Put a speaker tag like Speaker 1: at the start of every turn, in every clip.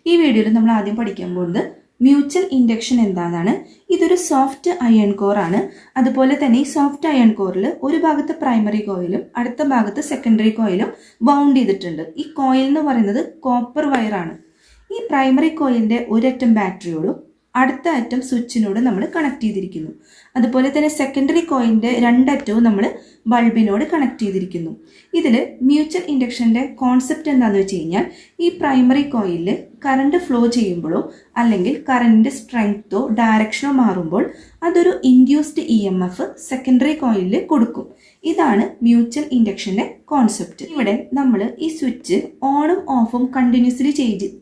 Speaker 1: ഈ വീഡിയോയിൽ നമ്മൾ ആദ്യം പഠിക്കാൻ പോകുന്നത് മ്യൂച്വൽ ഇൻഡക്ഷൻ എന്താണെന്നാണ്. ഇതൊരു സോഫ്റ്റ് അയൺ കോർ ആണ്. അതുപോലെ തന്നെ ഈ സോഫ്റ്റ് അയൺ കോറിൽ ഒരു ഭാഗത്ത് പ്രൈമറി കോയിലും അടുത്ത ഭാഗത്ത് സെക്കൻഡറി കോയിലും ബൗണ്ട് ചെയ്തിട്ടുണ്ട്. ഈ കോയിൽ എന്ന് പറയുന്നത് കോപ്പർ വയറാണ്. ഈ പ്രൈമറി കോയിലിന്റെ ഒരറ്റം ബാറ്ററിയോടും അടുത്ത അറ്റം സ്വിച്ചിനോട് നമ്മൾ കണക്ട് ചെയ്തിരിക്കുന്നു. അതുപോലെ തന്നെ സെക്കൻഡറി കോയിലിന്റെ രണ്ടറ്റവും നമ്മൾ ബൾബിനോട് കണക്ട് ചെയ്തിരിക്കുന്നു. ഇതിൽ മ്യൂച്വൽ ഇൻഡക്ഷന്റെ കോൺസെപ്റ്റ് എന്താണെന്ന് വെച്ച് കഴിഞ്ഞാൽ, ഈ പ്രൈമറി കോയിലിൽ കറണ്ട് ഫ്ലോ ചെയ്യുമ്പോഴോ അല്ലെങ്കിൽ കറണ്ടിന്റെ സ്ട്രെങ്തോ ഡയറക്ഷനോ മാറുമ്പോൾ അതൊരു ഇൻഡ്യൂസ്ഡ് EMF സെക്കൻഡറി കോയിലിൽ കൊടുക്കും. ഇതാണ് മ്യൂച്വൽ ഇൻഡക്ഷന്റെ കോൺസെപ്റ്റ്. ഇവിടെ നമ്മൾ ഈ സ്വിച്ച് ഓണും ഓഫും കണ്ടിന്യൂസ്ലി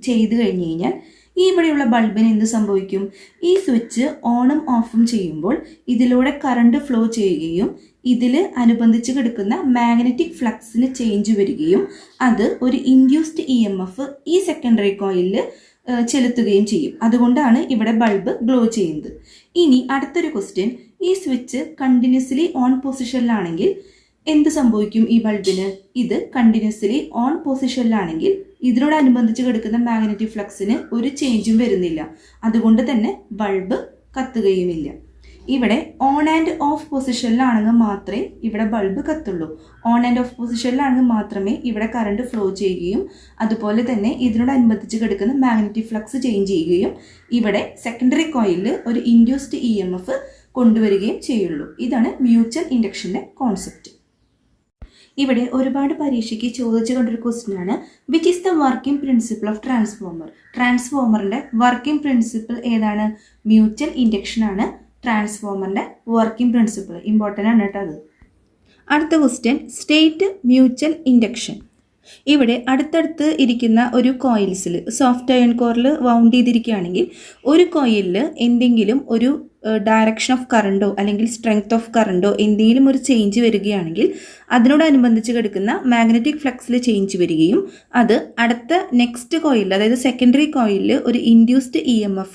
Speaker 1: ചെയ്ത് കഴിഞ്ഞ് കഴിഞ്ഞാൽ ഈ ഇവിടെയുള്ള ബൾബിന് എന്ത് സംഭവിക്കും? ഈ സ്വിച്ച് ഓണും ഓഫും ചെയ്യുമ്പോൾ ഇതിലൂടെ കറണ്ട് ഫ്ലോ ചെയ്യുകയും ഇതിൽ അനുബന്ധിച്ച് കിടക്കുന്ന മാഗ്നറ്റിക് ഫ്ലക്സിന് ചേഞ്ച് വരികയും അത് ഒരു ഇൻഡ്യൂസ്ഡ് EMF ഈ സെക്കൻഡറി കോയിലിൽ ചെലുത്തുകയും ചെയ്യും. അതുകൊണ്ടാണ് ഇവിടെ ബൾബ് ഗ്ലോ ചെയ്യുന്നത്. ഇനി അടുത്തൊരു ക്വസ്റ്റ്യൻ, ഈ സ്വിച്ച് കണ്ടിന്യൂസ്ലി ഓൺ പൊസിഷനിലാണെങ്കിൽ എന്ത് സംഭവിക്കും? ഈ ബൾബിന് ഇത് കണ്ടിന്യൂസ്ലി ഓൺ പൊസിഷനിലാണെങ്കിൽ ഇതിനോടനുബന്ധിച്ച് കിടക്കുന്ന മാഗ്നറ്റിക് ഫ്ലക്സിന് ഒരു ചേഞ്ചും വരുന്നില്ല. അതുകൊണ്ട് തന്നെ ബൾബ് കത്തുകയുമില്ല. ഇവിടെ ഓൺ ആൻഡ് ഓഫ് പൊസിഷനിലാണെങ്കിൽ മാത്രമേ ഇവിടെ ബൾബ് കത്തുള്ളൂ. ഓൺ ആൻഡ് ഓഫ് പൊസിഷനിലാണെങ്കിൽ മാത്രമേ ഇവിടെ കറണ്ട് ഫ്ലോ ചെയ്യുകയും അതുപോലെ തന്നെ ഇതിനോടനുബന്ധിച്ച് കിടക്കുന്ന മാഗ്നറ്റിക് ഫ്ലക്സ് ചേഞ്ച് ചെയ്യുകയും ഇവിടെ സെക്കൻഡറി കോയിലിൽ ഒരു ഇൻഡ്യൂസ്ഡ് EMF കൊണ്ടുവരികയും ചെയ്യുള്ളൂ. ഇതാണ് മ്യൂച്വൽ ഇൻഡക്ഷന്റെ കോൺസെപ്റ്റ്. ഇവിടെ ഒരുപാട് പരീക്ഷയ്ക്ക് ചോദിച്ചു കൊണ്ടൊരു ക്വസ്റ്റ്യൻ ആണ്, which is the working principle of transformer. ട്രാൻസ്ഫോമറിന്റെ വർക്കിംഗ് പ്രിൻസിപ്പിൾ ഏതാണ്? മ്യൂച്വൽ ഇൻഡക്ഷൻ ആണ് ട്രാൻസ്ഫോമറിന്റെ വർക്കിംഗ് പ്രിൻസിപ്പിൾ. ഇമ്പോർട്ടൻ്റ് ആണ് കേട്ടോ അത്. അടുത്ത ക്വസ്റ്റ്യൻ, സ്റ്റേറ്റ് മ്യൂച്വൽ ഇൻഡക്ഷൻ. ഇവിടെ അടുത്തടുത്ത് ഇരിക്കുന്ന ഒരു കോയിൽസിൽ സോഫ്റ്റ് അയൺ കോറിൽ വൗണ്ട് ചെയ്തിരിക്കുകയാണെങ്കിൽ ഒരു കോയിലിൽ എന്തെങ്കിലും ഒരു ഡയറക്ഷൻ ഓഫ് കറണ്ടോ അല്ലെങ്കിൽ സ്ട്രെങ്ത് ഓഫ് കറണ്ടോ എന്തെങ്കിലും ഒരു ചേഞ്ച് വരികയാണെങ്കിൽ അതിനോടനുബന്ധിച്ച് കിടക്കുന്ന മാഗ്നറ്റിക് ഫ്ലക്സിൽ ചേഞ്ച് വരികയും അത് അടുത്ത നെക്സ്റ്റ് കോയിലിൽ, അതായത് സെക്കൻഡറി കോയിലിൽ ഒരു ഇൻഡ്യൂസ്ഡ് EMF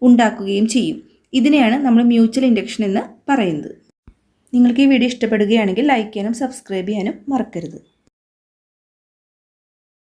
Speaker 1: ഉണ്ടാക്കുകയും ചെയ്യും. ഇതിനെയാണ് നമ്മൾ മ്യൂച്വൽ ഇൻഡക്ഷൻ എന്ന് പറയുന്നത്. നിങ്ങൾക്ക് ഈ വീഡിയോ ഇഷ്ടപ്പെടുകയാണെങ്കിൽ ലൈക്ക് ചെയ്യാനും സബ്സ്ക്രൈബ് ചെയ്യാനും മറക്കരുത്.